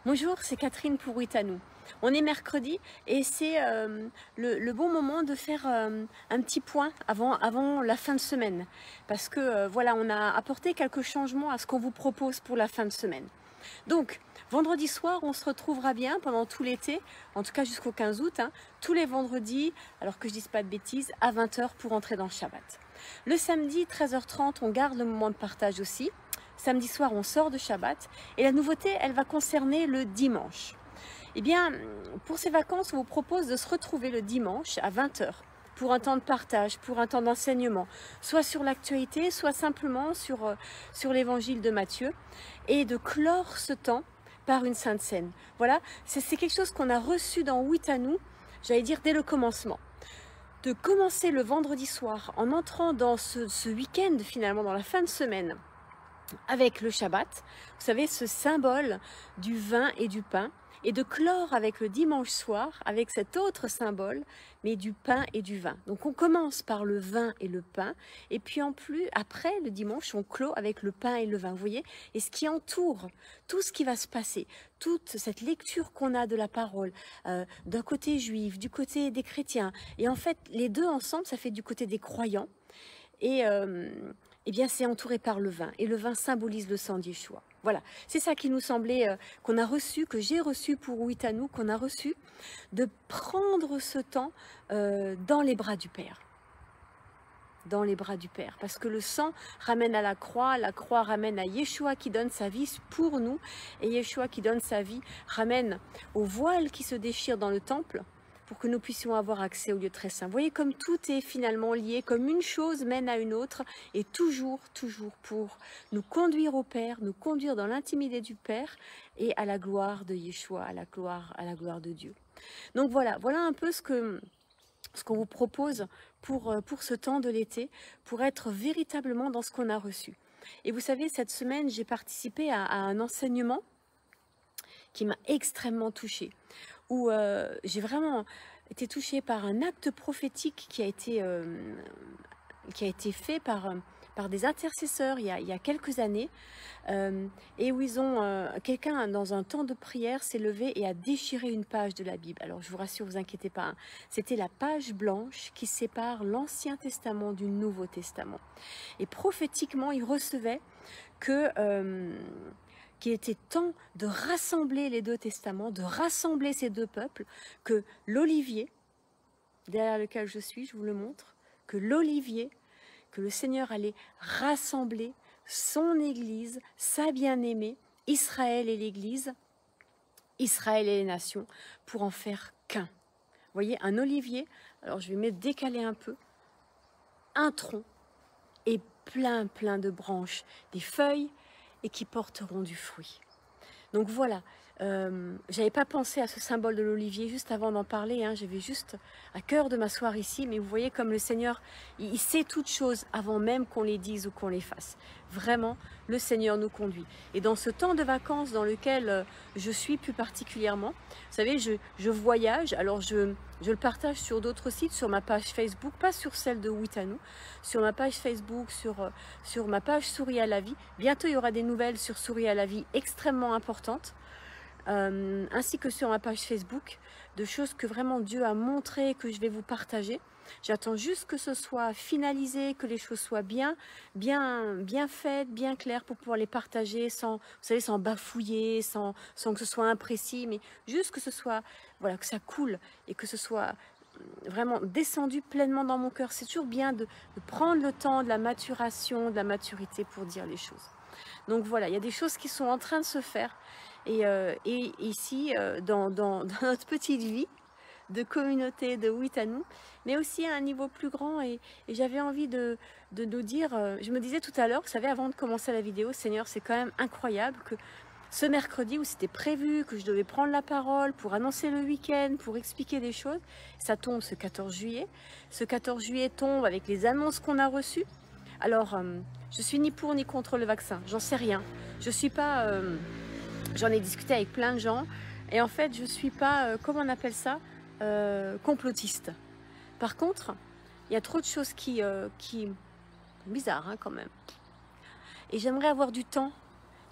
Bonjour, c'est Catherine pour Witanou. On est mercredi et c'est le bon moment de faire un petit point avant la fin de semaine. Parce que voilà, on a apporté quelques changements à ce qu'on vous propose pour la fin de semaine. Donc, vendredi soir, on se retrouvera bien pendant tout l'été, en tout cas jusqu'au 15 août, hein, tous les vendredis, alors que je ne dise pas de bêtises, à 20 h pour entrer dans le Shabbat. Le samedi, 13 h 30, on garde le moment de partage aussi. Samedi soir, on sort de Shabbat et la nouveauté, elle va concerner le dimanche. Eh bien, pour ces vacances, on vous propose de se retrouver le dimanche à 20 h pour un temps de partage, pour un temps d'enseignement, soit sur l'actualité, soit simplement sur l'évangile de Matthieu, et de clore ce temps par une sainte scène. Voilà, c'est quelque chose qu'on a reçu dans Witanou, j'allais dire dès le commencement. De commencer le vendredi soir en entrant dans ce week-end, finalement, dans la fin de semaine, avec le Shabbat, vous savez, ce symbole du vin et du pain, et de clore avec le dimanche soir, avec cet autre symbole, mais du pain et du vin. Donc on commence par le vin et le pain, et puis après, le dimanche, on clôt avec le pain et le vin, vous voyez, et ce qui entoure tout ce qui va se passer, toute cette lecture qu'on a de la parole, d'un côté juif, du côté des chrétiens, et en fait, les deux ensemble, ça fait du côté des croyants, et eh bien, c'est entouré par le vin. Et le vin symbolise le sang d'Yeshua. Voilà, c'est ça qui nous semblait, qu'on a reçu, que j'ai reçu pour Witanou, qu'on a reçu, de prendre ce temps dans les bras du Père. Dans les bras du Père. Parce que le sang ramène à la croix ramène à Yeshua qui donne sa vie pour nous. Et Yeshua qui donne sa vie ramène au voile qui se déchire dans le temple, pour que nous puissions avoir accès au lieu très saint. Vous voyez comme tout est finalement lié, comme une chose mène à une autre, et toujours pour nous conduire au Père, nous conduire dans l'intimité du Père, et à la gloire de Yeshua, à la gloire de Dieu. Donc voilà un peu ce qu'on vous propose pour ce temps de l'été, pour être véritablement dans ce qu'on a reçu. Et vous savez, cette semaine, j'ai participé à un enseignement qui m'a extrêmement touchée, où j'ai vraiment été touchée par un acte prophétique qui a été fait par des intercesseurs il y a quelques années, et où ils ont quelqu'un dans un temps de prière s'est levé et a déchiré une page de la Bible. Alors je vous rassure, vous inquiétez pas, hein, c'était la page blanche qui sépare l'Ancien Testament du Nouveau Testament. Et prophétiquement, il recevait qu'il était temps de rassembler les deux testaments, de rassembler ces deux peuples, que l'olivier, derrière lequel je suis, je vous le montre, que l'olivier, que le Seigneur allait rassembler son Église, sa bien-aimée, Israël et l'Église, Israël et les nations, pour en faire qu'un. Vous voyez, un olivier, alors je vais décaler un peu, un tronc et plein de branches, des feuilles, et qui porteront du fruit. Donc voilà, j'avais pas pensé à ce symbole de l'olivier juste avant d'en parler, hein, j'avais juste à cœur de m'asseoir ici, mais vous voyez comme le Seigneur, il sait toutes choses avant même qu'on les dise ou qu'on les fasse. Vraiment, le Seigneur nous conduit. Et dans ce temps de vacances dans lequel je suis plus particulièrement, vous savez, je voyage, alors je le partage sur d'autres sites, sur ma page Facebook, pas sur celle de Witanou, sur ma page Facebook, sur ma page Souris à la vie. Bientôt, il y aura des nouvelles sur Souris à la vie extrêmement importantes, ainsi que sur ma page Facebook, de choses que vraiment Dieu a montrées, que je vais vous partager. J'attends juste que ce soit finalisé, que les choses soient bien faites, bien claires pour pouvoir les partager sans, vous savez, sans bafouiller, sans que ce soit imprécis, mais juste que ce soit, voilà, que ça coule et que ce soit vraiment descendu pleinement dans mon cœur. C'est toujours bien de prendre le temps de la maturation, de la maturité pour dire les choses. Donc voilà, il y a des choses qui sont en train de se faire Et ici, dans notre petite vie de communauté de Witanou, mais aussi à un niveau plus grand. Et j'avais envie de nous dire, je me disais tout à l'heure, vous savez, avant de commencer la vidéo, Seigneur, c'est quand même incroyable que ce mercredi où c'était prévu que je devais prendre la parole pour annoncer le week-end, pour expliquer des choses, ça tombe ce 14 juillet. Ce 14 juillet tombe avec les annonces qu'on a reçues. Alors, je suis ni pour ni contre le vaccin, j'en sais rien. Je suis pas, j'en ai discuté avec plein de gens, et en fait, je suis pas, comment on appelle ça, complotiste. Par contre, il y a trop de choses qui bizarres hein, quand même. Et j'aimerais avoir du temps.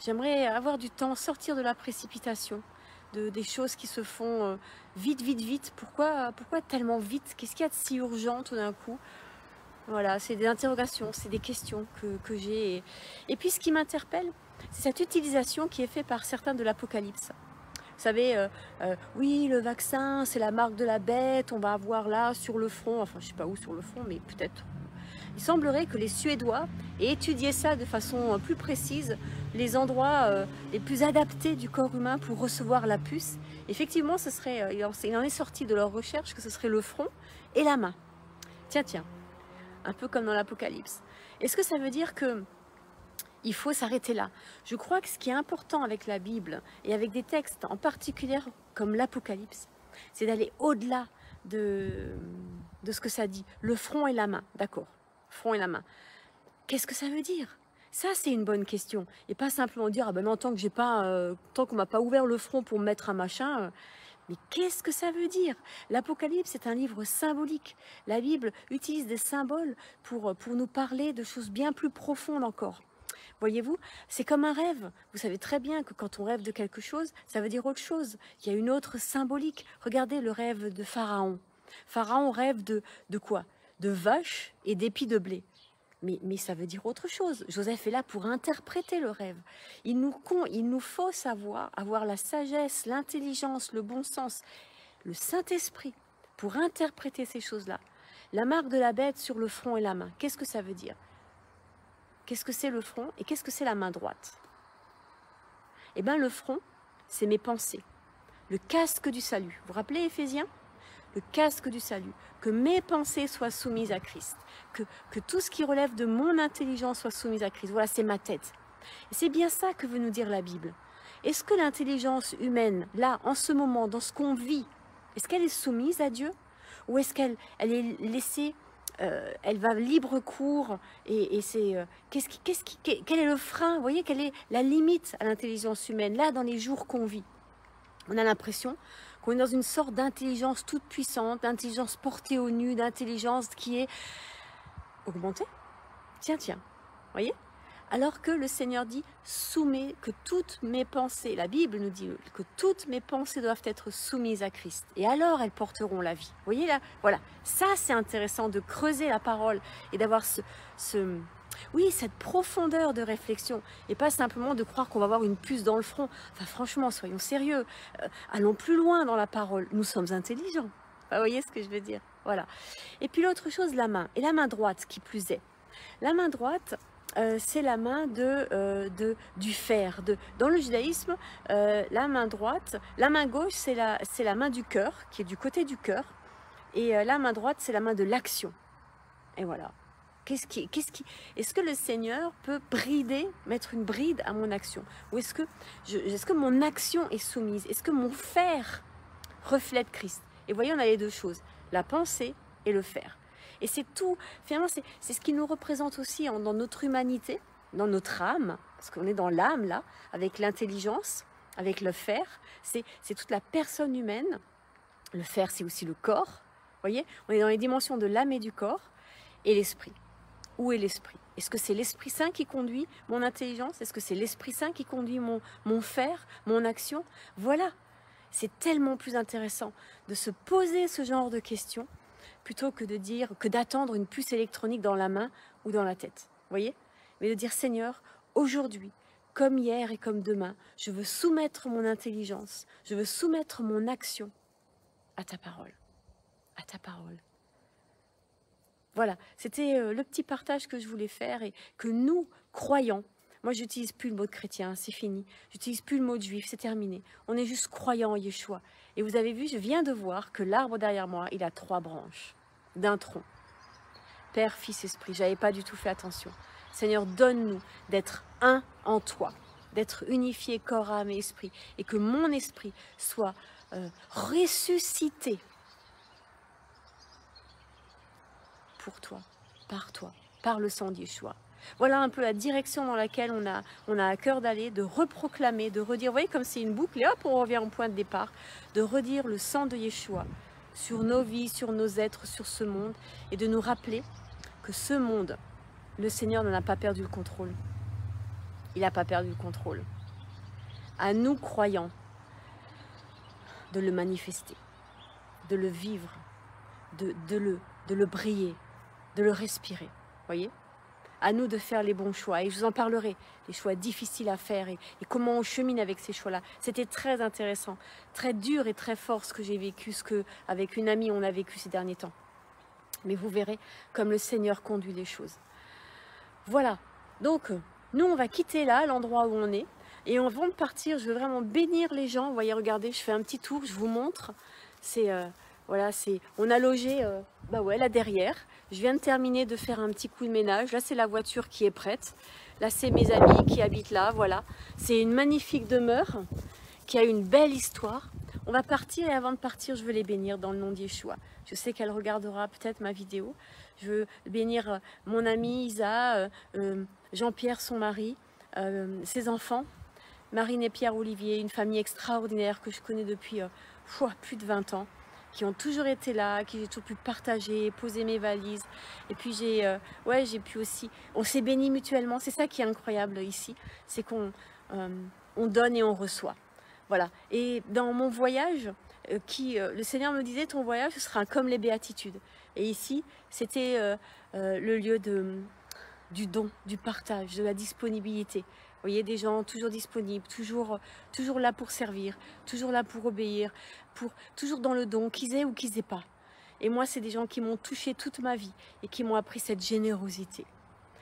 J'aimerais avoir du temps, sortir de la précipitation, des choses qui se font vite, vite, vite. Pourquoi tellement vite? Qu'est-ce qu'il y a de si urgent tout d'un coup? Voilà, c'est des interrogations, c'est des questions que j'ai. Et puis ce qui m'interpelle, c'est cette utilisation qui est faite par certains de l'Apocalypse. Vous savez, oui, le vaccin, c'est la marque de la bête, on va avoir là sur le front, enfin je ne sais pas où sur le front, mais peut-être. Il semblerait que les Suédois aient étudié ça de façon plus précise, les endroits les plus adaptés du corps humain pour recevoir la puce. Effectivement, ce serait, il en est sorti de leur recherche que ce serait le front et la main. Tiens, un peu comme dans l'Apocalypse. Est-ce que ça veut dire que il faut s'arrêter là? Je crois que ce qui est important avec la Bible et avec des textes en particulier comme l'Apocalypse, c'est d'aller au-delà de ce que ça dit. Le front et la main, d'accord. Front et la main. Qu'est-ce que ça veut dire? Ça, c'est une bonne question. Et pas simplement dire, ah ben non, tant que j'ai pas, tant qu'on m'a pas ouvert le front pour me mettre un machin. Mais qu'est-ce que ça veut dire? L'Apocalypse est un livre symbolique. La Bible utilise des symboles pour nous parler de choses bien plus profondes encore. Voyez-vous, c'est comme un rêve. Vous savez très bien que quand on rêve de quelque chose, ça veut dire autre chose. Il y a une autre symbolique. Regardez le rêve de Pharaon. Pharaon rêve de quoi? De vaches et d'épis de blé. Mais ça veut dire autre chose. Joseph est là pour interpréter le rêve. Il nous faut savoir, avoir la sagesse, l'intelligence, le bon sens, le Saint-Esprit pour interpréter ces choses-là. La marque de la bête sur le front et la main, qu'est-ce que ça veut dire? Qu'est-ce que c'est le front et qu'est-ce que c'est la main droite? Eh bien, le front, c'est mes pensées. Le casque du salut. Vous vous rappelez Éphésiens? Le casque du salut. Que mes pensées soient soumises à Christ. Que tout ce qui relève de mon intelligence soit soumise à Christ. Voilà, c'est ma tête. Et c'est bien ça que veut nous dire la Bible. Est-ce que l'intelligence humaine, là, en ce moment, dans ce qu'on vit, est-ce qu'elle est soumise à Dieu? Ou est-ce qu'elle est laissée, elle va libre cours et c'est... quel est le frein? Vous voyez, quelle est la limite à l'intelligence humaine, là, dans les jours qu'on vit? On a l'impression qu'on est dans une sorte d'intelligence toute puissante, d'intelligence portée au nu, d'intelligence qui est augmentée. Tiens, vous voyez? Alors que le Seigneur dit, soumets, que toutes mes pensées, la Bible nous dit que toutes mes pensées doivent être soumises à Christ. Et alors elles porteront la vie. Vous voyez là? Voilà, ça c'est intéressant de creuser la parole et d'avoir oui, cette profondeur de réflexion et pas simplement de croire qu'on va avoir une puce dans le front. Enfin franchement, soyons sérieux, allons plus loin dans la parole, nous sommes intelligents. Enfin, vous voyez ce que je veux dire? Voilà. Et puis l'autre chose, la main, et la main droite qui plus est. La main droite, c'est la main du fer. Dans le judaïsme, la main droite, la main gauche, c'est la main du cœur, qui est du côté du cœur, et la main droite, c'est la main de l'action. Et voilà. Est-ce que le Seigneur peut mettre une bride à mon action? Ou est-ce que mon action est soumise? Est-ce que mon faire reflète Christ? Et voyez, on a les deux choses, la pensée et le faire. Et c'est tout, finalement, c'est ce qui nous représente aussi dans notre humanité, dans notre âme, parce qu'on est dans l'âme là, avec l'intelligence, avec le faire, c'est toute la personne humaine. Le faire, c'est aussi le corps, vous voyez, on est dans les dimensions de l'âme et du corps, et l'esprit. Où est l'esprit? Est-ce que c'est l'Esprit Saint qui conduit mon intelligence? Est-ce que c'est l'Esprit Saint qui conduit mon faire, mon action? Voilà, c'est tellement plus intéressant de se poser ce genre de questions plutôt que d'attendre une puce électronique dans la main ou dans la tête. Vous voyez? Mais de dire, Seigneur, aujourd'hui, comme hier et comme demain, je veux soumettre mon intelligence, je veux soumettre mon action à ta parole. À ta parole. Voilà, c'était le petit partage que je voulais faire et que nous, croyants, Moi, j'utilise plus le mot de chrétien, c'est fini. J'utilise plus le mot de juif, c'est terminé. On est juste croyant en Yeshua. Et vous avez vu, je viens de voir que l'arbre derrière moi, il a 3 branches d'un tronc. Père, Fils, Esprit, j'avais pas du tout fait attention. Seigneur, donne-nous d'être un en toi, d'être unifié corps, âme et esprit, et que mon esprit soit ressuscité pour toi, par le sang d'Yeshua. Voilà un peu la direction dans laquelle on a à cœur d'aller, de reproclamer, de redire, vous voyez comme c'est une boucle, et hop, on revient au point de départ, de redire le sang de Yeshua sur nos vies, sur nos êtres, sur ce monde, et de nous rappeler que ce monde, le Seigneur n'en a pas perdu le contrôle. Il n'a pas perdu le contrôle. À nous, croyants, de le manifester, de le vivre, de le briller, de le respirer. Voyez? À nous de faire les bons choix. Et je vous en parlerai, les choix difficiles à faire et comment on chemine avec ces choix-là. C'était très intéressant, très dur et très fort ce que j'ai vécu, ce qu'avec une amie on a vécu ces derniers temps. Mais vous verrez comme le Seigneur conduit les choses. Voilà, donc nous on va quitter là l'endroit où on est et avant de partir je veux vraiment bénir les gens. Vous voyez, regardez, je fais un petit tour, je vous montre. C'est voilà, on a logé bah ouais, là derrière. Je viens de terminer de faire un petit coup de ménage. Là c'est la voiture qui est prête. Là c'est mes amis qui habitent là, voilà. C'est une magnifique demeure qui a une belle histoire. On va partir et avant de partir je veux les bénir dans le nom d'Yeshua. Je sais qu'elle regardera peut-être ma vidéo. Je veux bénir mon ami Isa, Jean-Pierre, son mari, ses enfants, Marine et Pierre-Olivier, une famille extraordinaire que je connais depuis plus de 20 ans, qui ont toujours été là, qui j'ai toujours pu partager, poser mes valises. Et puis j'ai pu aussi, on s'est bénis mutuellement. C'est ça qui est incroyable ici, c'est qu'on on donne et on reçoit. Voilà. Et dans mon voyage, le Seigneur me disait, ton voyage ce sera comme les béatitudes. Et ici, c'était le lieu du don, du partage, de la disponibilité. Vous voyez, des gens toujours disponibles, toujours là pour servir, toujours là pour obéir, toujours dans le don, qu'ils aient ou qu'ils aient pas. Et moi, c'est des gens qui m'ont touché toute ma vie et qui m'ont appris cette générosité.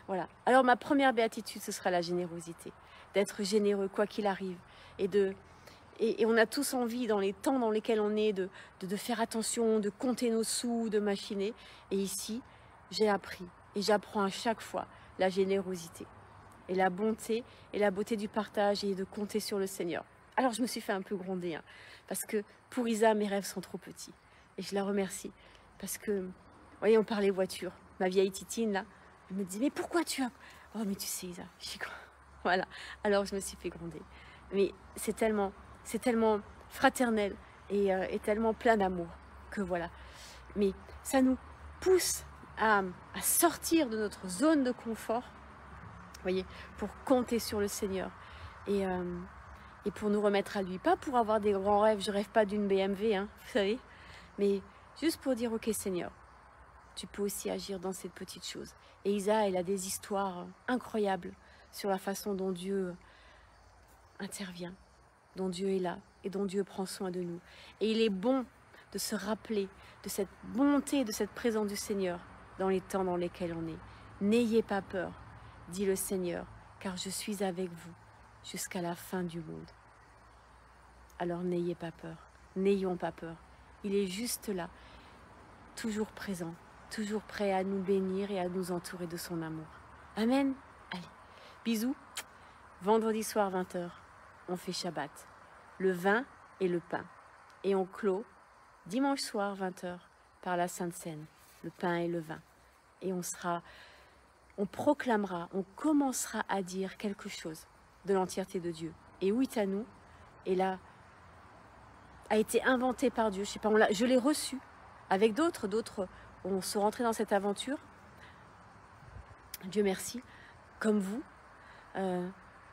Voilà. Alors, ma première béatitude, ce sera la générosité. D'être généreux, quoi qu'il arrive. Et on a tous envie, dans les temps dans lesquels on est, de faire attention, de compter nos sous, de machiner. Et ici, j'ai appris et j'apprends à chaque fois la générosité et la bonté et la beauté du partage et de compter sur le Seigneur. Alors, je me suis fait un peu gronder, hein, parce que pour Isa, mes rêves sont trop petits. Et je la remercie parce que, vous voyez, on parlait voiture. Ma vieille Titine, là, elle me dit, mais pourquoi tu as... Oh, mais tu sais, Isa, je suis quoi. Voilà. Alors, je me suis fait gronder. Mais c'est tellement fraternel et tellement plein d'amour que voilà. Mais ça nous pousse à sortir de notre zone de confort, voyez, pour compter sur le Seigneur et pour nous remettre à lui. Pas pour avoir des grands rêves, je rêve pas d'une BMW, hein, vous savez, mais juste pour dire, ok Seigneur, tu peux aussi agir dans cette petite chose. Et Isa, elle a des histoires incroyables sur la façon dont Dieu intervient, dont Dieu est là et dont Dieu prend soin de nous. Et il est bon de se rappeler de cette bonté, de cette présence du Seigneur dans les temps dans lesquels on est. N'ayez pas peur, dit le Seigneur, car je suis avec vous jusqu'à la fin du monde. Alors n'ayez pas peur, n'ayons pas peur. Il est juste là, toujours présent, toujours prêt à nous bénir et à nous entourer de son amour. Amen. Allez, bisous. Vendredi soir 20h, on fait Shabbat. Le vin et le pain. Et on clôt dimanche soir 20h par la Sainte Seine, le pain et le vin. Et on proclamera, on commencera à dire quelque chose de l'entièreté de Dieu. Et Uitanu est là, a été inventé par Dieu. Je sais pas, je l'ai reçu avec d'autres on se rentrait dans cette aventure. Dieu merci, comme vous,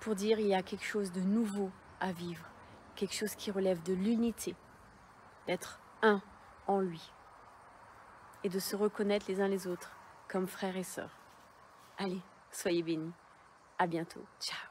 pour dire il y a quelque chose de nouveau à vivre, quelque chose qui relève de l'unité, d'être un en lui et de se reconnaître les uns les autres comme frères et sœurs. Allez, soyez bénis. À bientôt. Ciao.